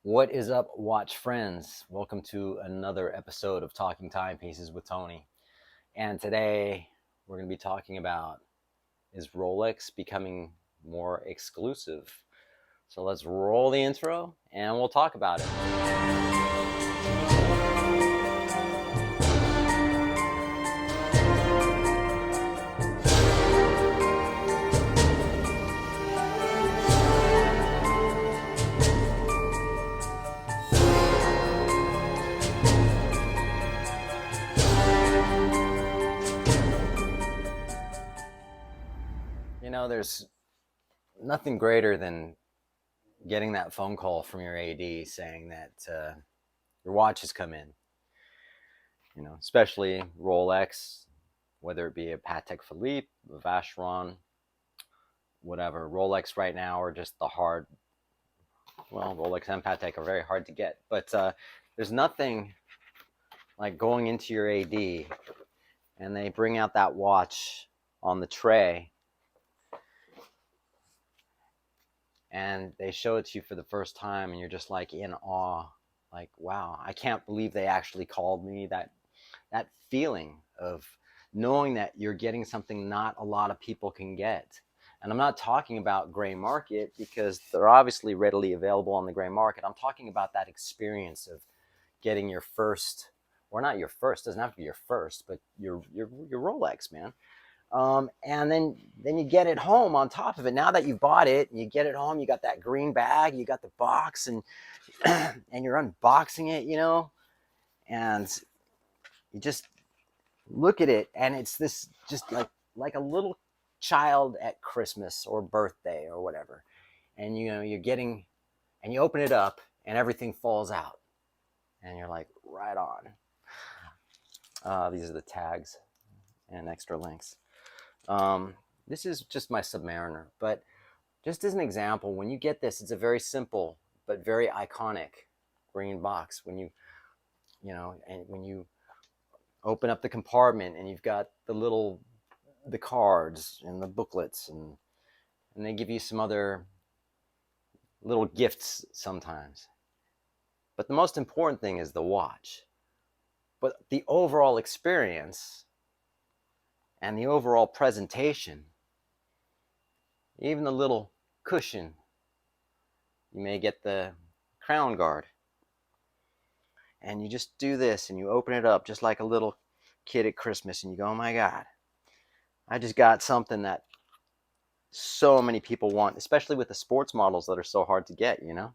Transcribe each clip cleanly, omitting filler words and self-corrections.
What is up, watch friends? Welcome to another episode of Talking Timepieces with Tony. And today we're going to be talking about, is Rolex becoming more exclusive? So let's roll the intro and we'll talk about it. You know, there's nothing greater than getting that phone call from your AD saying that your watch has come in. You know, especially Rolex, whether it be a Patek Philippe, a Vacheron, whatever. Rolex right now are just Rolex and Patek are very hard to get. But there's nothing like going into your AD and they bring out that watch on the tray and they show it to you for the first time and you're just like in awe, like, wow, I can't believe they actually called me. That feeling of knowing that you're getting something not a lot of people can get. And I'm not talking about gray market because they're obviously readily available on the gray market. I'm talking about that experience of getting your first, or not your first, doesn't have to be your first, but your Rolex, man. And then you get it home on top of it. Now that you bought it, and you get it home, you got that green bag, you got the box, and and you're unboxing it, you know, and you just look at it, and it's this just like a little child at Christmas or birthday or whatever, and you know you're getting, and you open it up, and everything falls out, and you're like, right on. These are the tags and extra links. This is just my Submariner, but just as an example, when you get this, it's a very simple but very iconic green box. When when you open up the compartment and you've got the cards and the booklets, and they give you some other little gifts sometimes. But the most important thing is the watch. But the overall experience and the overall presentation, even the little cushion, you may get the crown guard, and you just do this and you open it up just like a little kid at Christmas, and you go, oh my God, I just got something that so many people want, especially with the sports models that are so hard to get, you know.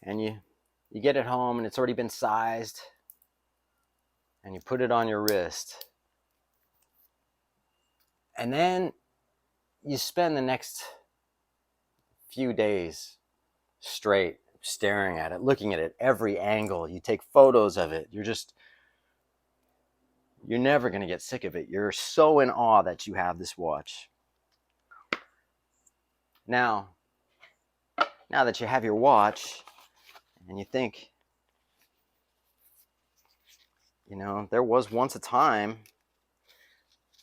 And you get it home and it's already been sized, and you put it on your wrist, and then you spend the next few days straight staring at it, looking at it every angle. You take photos of it. You're never going to get sick of it. You're so in awe that you have this watch. Now that you have your watch, and you think, you know, there was once a time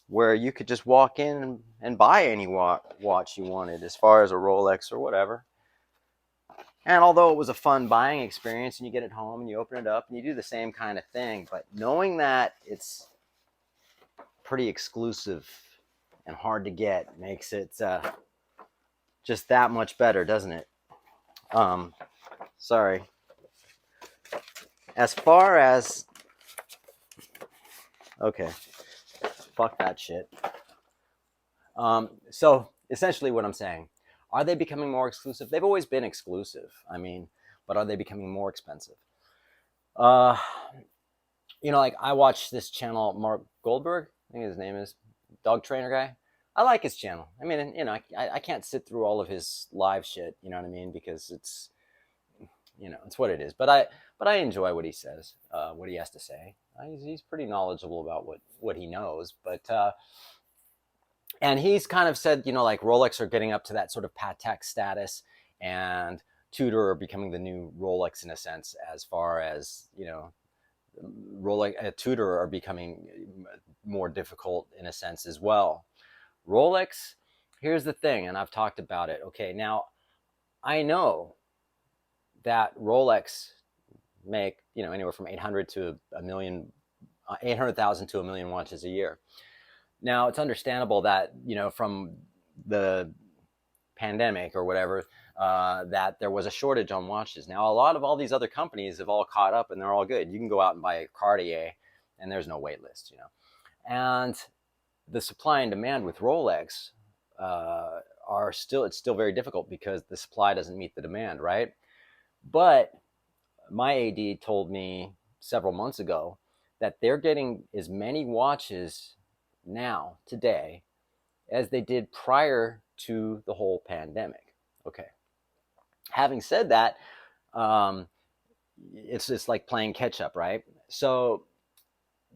where you could just walk in and buy any watch you wanted, as far as a Rolex or whatever. And although it was a fun buying experience, and you get it home and you open it up and you do the same kind of thing, but knowing that it's pretty exclusive and hard to get makes it just that much better, doesn't it? Sorry. As far as, okay, fuck that shit. So essentially what I'm saying, are they becoming more exclusive? They've always been exclusive. I mean, but are they becoming more expensive? Uh, like I watch this channel, Mark Goldberg, I think his name is, dog trainer guy. I like his channel. I mean, you know, I can't sit through all of his live shit, you know what I mean? Because it's, you know, it's what it is. But I enjoy what he says, what he has to say. He's pretty knowledgeable about what he knows. But and he's kind of said, you know, like Rolex are getting up to that sort of Patek status, and Tudor are becoming the new Rolex in a sense, as far as, you know, Rolex, Tudor are becoming more difficult in a sense as well. Rolex, here's the thing, and I've talked about it. Okay, now I know that Rolex make, anywhere from 800 to a million, 800,000 to a million watches a year. Now it's understandable that, from the pandemic or whatever, that there was a shortage on watches. Now a lot of all these other companies have all caught up and they're all good. You can go out and buy a Cartier and there's no wait list. And the supply and demand with Rolex it's still very difficult because the supply doesn't meet the demand, right? But my AD told me several months ago that they're getting as many watches now, today, as they did prior to the whole pandemic. Okay. Having said that, um, it's just like playing catch up, right? So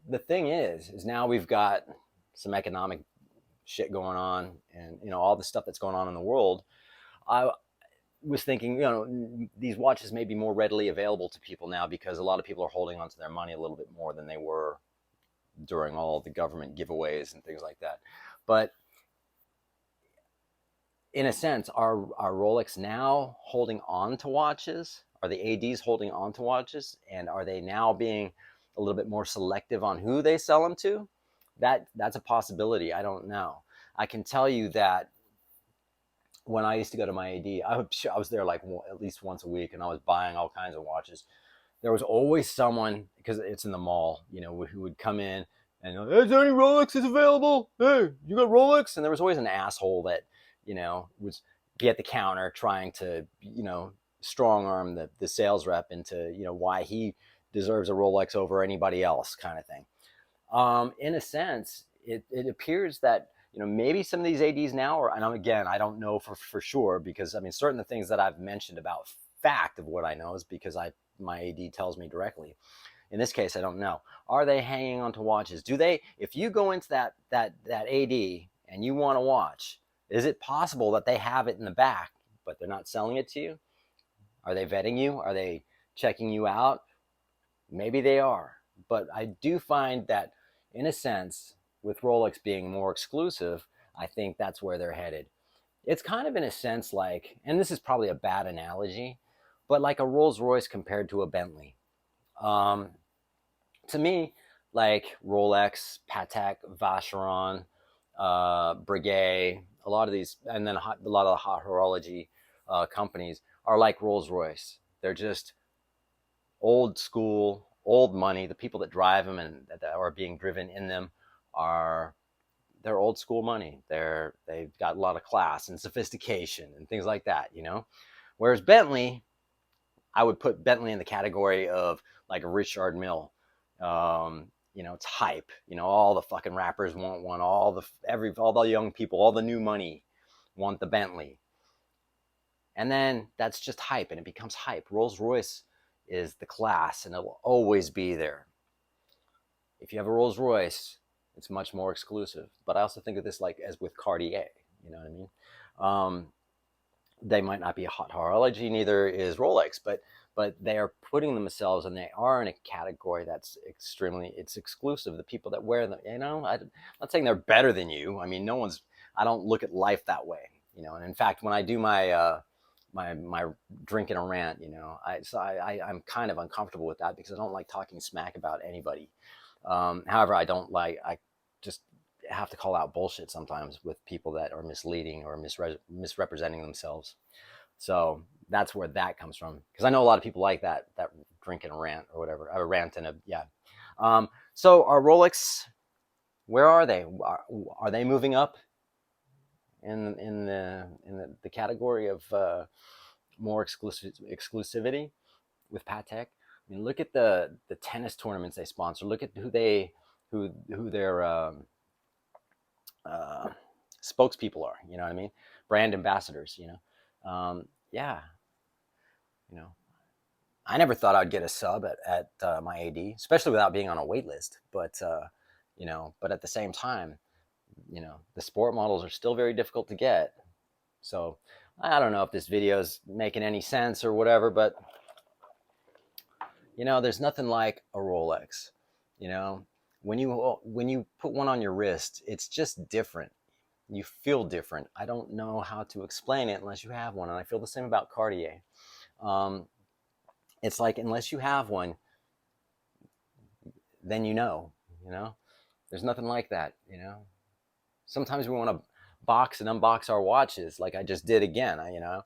the thing is now we've got some economic shit going on, and all the stuff that's going on in the world. I was thinking, these watches may be more readily available to people now because a lot of people are holding onto their money a little bit more than they were during all the government giveaways and things like that. But in a sense, are Rolex now holding on to watches? Are the ADs holding on to watches? And are they now being a little bit more selective on who they sell them to? That's a possibility. I don't know. I can tell you that when I used to go to my AD, I was there like at least once a week, and I was buying all kinds of watches. There was always someone, because it's in the mall, who would come in and, is there any Rolexes available? Hey, you got Rolex? And there was always an asshole that, was be at the counter trying to, strong arm the sales rep into, why he deserves a Rolex over anybody else, kind of thing. In a sense, it appears that, maybe some of these ADs now, and again, I don't know for sure, because I mean, certain things that I've mentioned about fact of what I know is because my AD tells me directly. In this case, I don't know. Are they hanging on to watches? Do they? If you go into that AD and you want a watch, is it possible that they have it in the back, but they're not selling it to you? Are they vetting you? Are they checking you out? Maybe they are. But I do find that, in a sense, with Rolex being more exclusive, I think that's where they're headed. It's kind of, in a sense, like, and this is probably a bad analogy, but like a Rolls Royce compared to a Bentley. Um, to me, like Rolex, Patek, Vacheron, Breguet, a lot of these, and then a lot of the hot horology companies are like Rolls Royce. They're just old school, old money. The people that drive them and that are being driven in them are they're old school money. They've got a lot of class and sophistication and things like that. Whereas Bentley, I would put Bentley in the category of like a Richard Mille. It's hype. All the fucking rappers want one. All the young people, all the new money want the Bentley. And then that's just hype, and it becomes hype. Rolls Royce is the class, and it will always be there. If you have a Rolls Royce, it's much more exclusive. But I also think of this like as with Cartier. You know what I mean? Um, they might not be a hot horology, neither is Rolex, but they are putting themselves, and they are in a category that's it's exclusive. The people that wear them, I'm not saying they're better than you. I mean, I don't look at life that way. And in fact, when I do my drink and a rant, I'm kind of uncomfortable with that because I don't like talking smack about anybody. However, I just have to call out bullshit sometimes with people that are misleading or misrepresenting themselves. So that's where that comes from, because I know a lot of people like that drink and a rant or whatever, a rant and a yeah. So our Rolex, where are they? Are they moving up in the category of more exclusivity with Patek? I mean, look at the tennis tournaments they sponsor. Look at who their uh, spokespeople are. You know what I mean? Brand ambassadors. Yeah. You know, I never thought I'd get a sub at my AD, especially without being on a wait list. But at the same time, the sport models are still very difficult to get. So I don't know if this video is making any sense or whatever, but there's nothing like a Rolex. You know, when you put one on your wrist, it's just different. You feel different. I don't know how to explain it unless you have one. And I feel the same about Cartier. Um, it's like, unless you have one, then you know, there's nothing like that, you know. Sometimes we want to box and unbox our watches like I just did again, you know.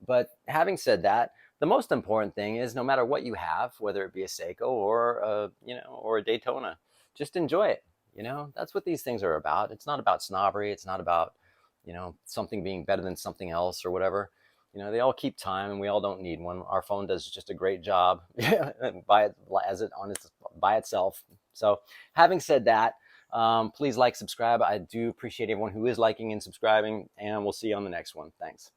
But having said that, the most important thing is, no matter what you have, whether it be a Seiko or a, you know, or a Daytona, just enjoy it. You know, that's what these things are about. It's not about snobbery. It's not about, you know, something being better than something else or whatever. You know, they all keep time, and we all don't need one. Our phone does just a great job by it as it on its by itself. So, having said that, please like, subscribe. I do appreciate everyone who is liking and subscribing, and we'll see you on the next one. Thanks.